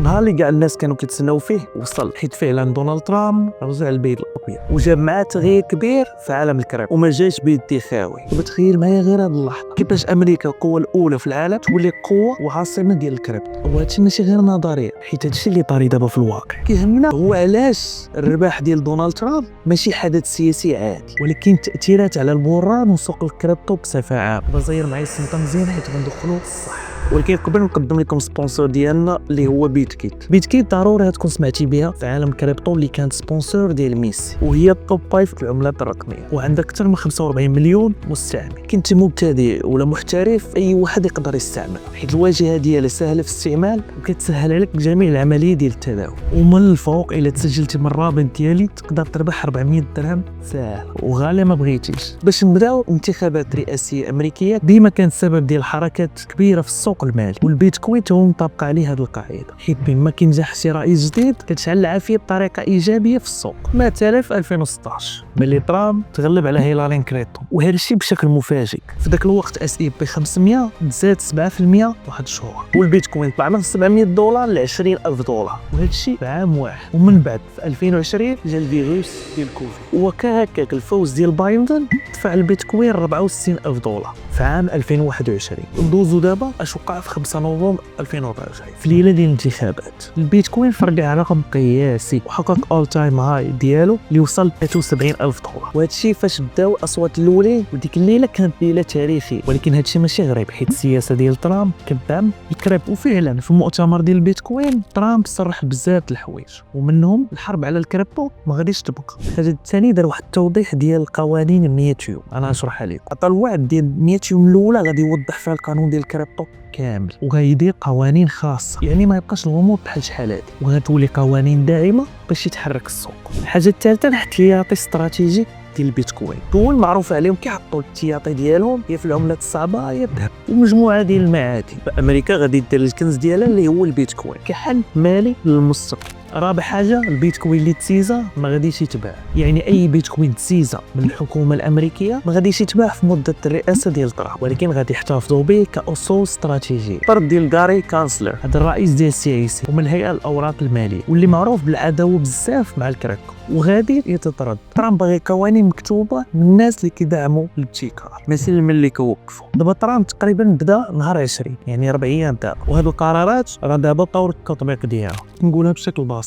نهار اللي كاع الناس كانوا كيتسناو فيه وصل، حيت فعلا دونالد ترامب رجع للبيت الابيض وجاب معاه تغيير كبير في عالم الكريبتو وما جاش بيدي خاوي. وبتخيل معايا غير هاد اللحظه كيفاش امريكا القوه الاولى في العالم تولي قوه وعاصمه ديال الكريبتو. وهادشي ماشي غير نظريه، حيت هادشي اللي طاري دابا في الواقع. كيهمنا هو علاش الرباح ديال دونالد ترامب ماشي حدث سياسي عادي، ولكن تاثيرات على البوران وسوق الكريبتو بصفه عامه. بزير معايا السمطه مزيان حيت غندخلوا صح. ولكن قبل نقدم لكم سبونسور ديالنا اللي هو بيتكيت. بيتكيت ضروري تكون سمعتي بها في عالم الكريبتو، اللي كانت سبونسور ديال ميسي وهي التوب 5 في العملات الرقميه، وعندك اكثر من 45 مليون مستعمل. كنت مبتدئ ولا محترف اي واحد يقدر يستعمل، حيت الواجهه ديالها سهله في الاستعمال وكتسهل عليك جميع العمليه ديال التداول. ومن الفوق الا تسجلتي من الرابط ديالي تقدر تربح 400 درهم ساهل وغالي ما بغيتيش. باش نبداو، انتخابات رئاسيه امريكيه ديما كانت سبب ديال حركات كبيره في السوق المالي، والبيتكوين هو مطابق عليه هذه القاعده، حيت بما كينجح شي رئيس جديد كتشعل العافيه بطريقه ايجابيه في السوق. مثلا في 2016 ملي ترامب تغلب على هيلاري كلينتون، وهذا الشيء بشكل مفاجئ. في ذاك الوقت اس اي بي 500 تزاد 7% واحد الشهور، والبيتكوين طلع من $700 ل $20,000، وهذا الشيء في عام واحد. ومن بعد في 2020 جا الفيروس ديال كوفيد، وكهكاك الفوز ديال بايدن دفع البيتكوين $64,000 في عام 2021. ندوزو دابا اش وقع في 5 نوفمبر 2024 في ليله ديال الانتخابات. البيتكوين فرقع على رقم قياسي وحقق اول تايم هاي ديالو اللي وصل $73,000. وهذا الشيء فاش بداو الاصوات الاولين، وديك الليله كانت ليله تاريخيه. ولكن هذا الشيء ماشي غريب، حيت السياسه ديال ترامب كدعم الكريبتو. وفعلا في المؤتمر ديال البيتكوين ترامب صرح بزاف د الحوايج، ومنهم الحرب على الكريبتو ما غاديش تبقى. الحاجه الثانيه دار واحد التوضيح ديال القوانين 100 يوم، انا نشرحها لكم. عطى الوعد ديال 100 يوم الاولى غادي يوضح فيها القانون ديال الكريبتو كامل، وغيدير قوانين خاصه، يعني ما يبقاش الغموض بحال شحال هادي، وغتولي قوانين داعمه باش يتحرك السوق. الحاجه الثالثه الاحتياطي استراتيجي ديال البيتكوين. دول معروف عليهم كيحطوا الاحتياطي ديالهم يا في العملات الصعبه يا الذهب ومجموعه ديال المعادن. فامريكا غادي دير الكنز ديالها اللي هو البيتكوين كحل مالي للمستقبل. رابع حاجه، البيتكوين اللي تسيزا ما غاديش يتباع، يعني اي بيتكوين تسيزا من الحكومه الامريكيه ما غاديش يتباع في مده الرئاسه ديال ترامب، ولكن غادي يحتفظوا به كاصول استراتيجيه. طرد ديال غاري كانسلر، هذا الرئيس ديال السي اي سي ومن الهيئه الاوراق الماليه، واللي معروف بالعداوه بزاف مع الكريبتو، وغادي يتطرد. ترامب باغي قوانين مكتوبه من الناس اللي كيدعموا الابتكار، ماشي من اللي كيوقفوا. دابا ترامب تقريبا بدا نهار 20، يعني 4 ايام دابا، وهاد القرارات راه دابا طور التطبيق ديالها. نقولها بشكل بسيط،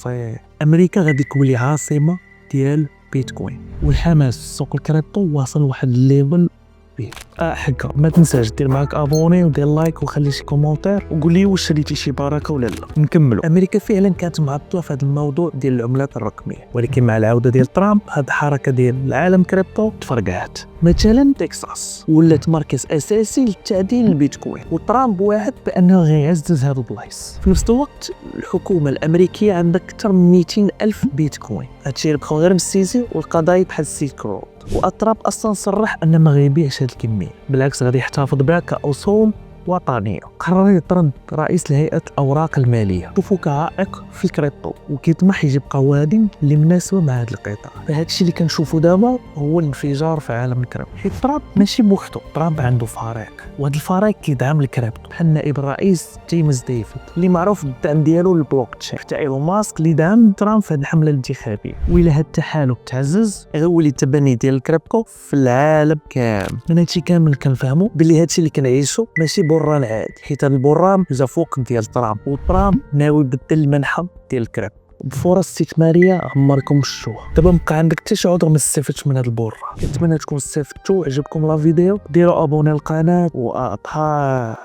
امريكا غادي تولي عاصمه ديال بيتكوين، والحماس في سوق الكريبتو واصل لواحد الليفل بيه. حكا ما تنساش دير معاك ابوني ودير لايك وخلي شي كومونتير وقول لي واش شريتي شي بركه ولا لا. نكملوا. امريكا فعلا كانت معطله في هذا الموضوع ديال العملات الرقميه، ولكن مع العوده ديال ترامب هذه الحركه ديال العالم كريبتو تفرقعت. مثلا تكساس ولات مركز اساسي للتعدين البيتكوين، وترامب واعد بانه غيعزز هذو البلايص. في نفس الوقت الحكومه الامريكيه عندها اكثر من 200,000 بيتكوين، هادشي بقاو غير مسيزي والقضايا بحال السيلك رود. وترامب اصلا صرح انه ما غيبيعش هاد الكميه، بالعكس غادي يحتفظ بها كاصول وطنيه. قرر يطرد رئيس لهيئه الاوراق الماليه، شوفوا كعائق في الكريبتو، وكيطمح يجيب قوانين اللي مناسبه مع هذا القطاع. فهاد الشيء اللي كنشوفوا دابا هو الانفجار في عالم الكريبتو، حيت ترامب ماشي بوحدو، ترامب عنده فريق، وهذا الفريق كيدعم الكريبتو بحال نائب الرئيس جيمس ديفيد اللي معروف بالدعم ديالو للبلوك تشين، حتى ايلون ماسك اللي دعم ترامب في هذه الحمله الانتخابيه. وإلا هذا التحالف تعزز غيولي التبني ديال الكريبتو في العالم كامل. من هادشي كامل كنفهموا باللي هادشي اللي كنعيشوا ماشي بران عادي، حيت هذا البرام جا فوق ديال ترامب، وترامب ناوي يبدل المنحى ديال الكريبتو بفرص استثماريه عمركم شفتوها. دابا مبقى عندك حتى شي عذر ما استفدتش من هذا البر. كنتمنى تكونوا استفدتوا. عجبكم لا فيديو ديروا ابوني للقناه واطها.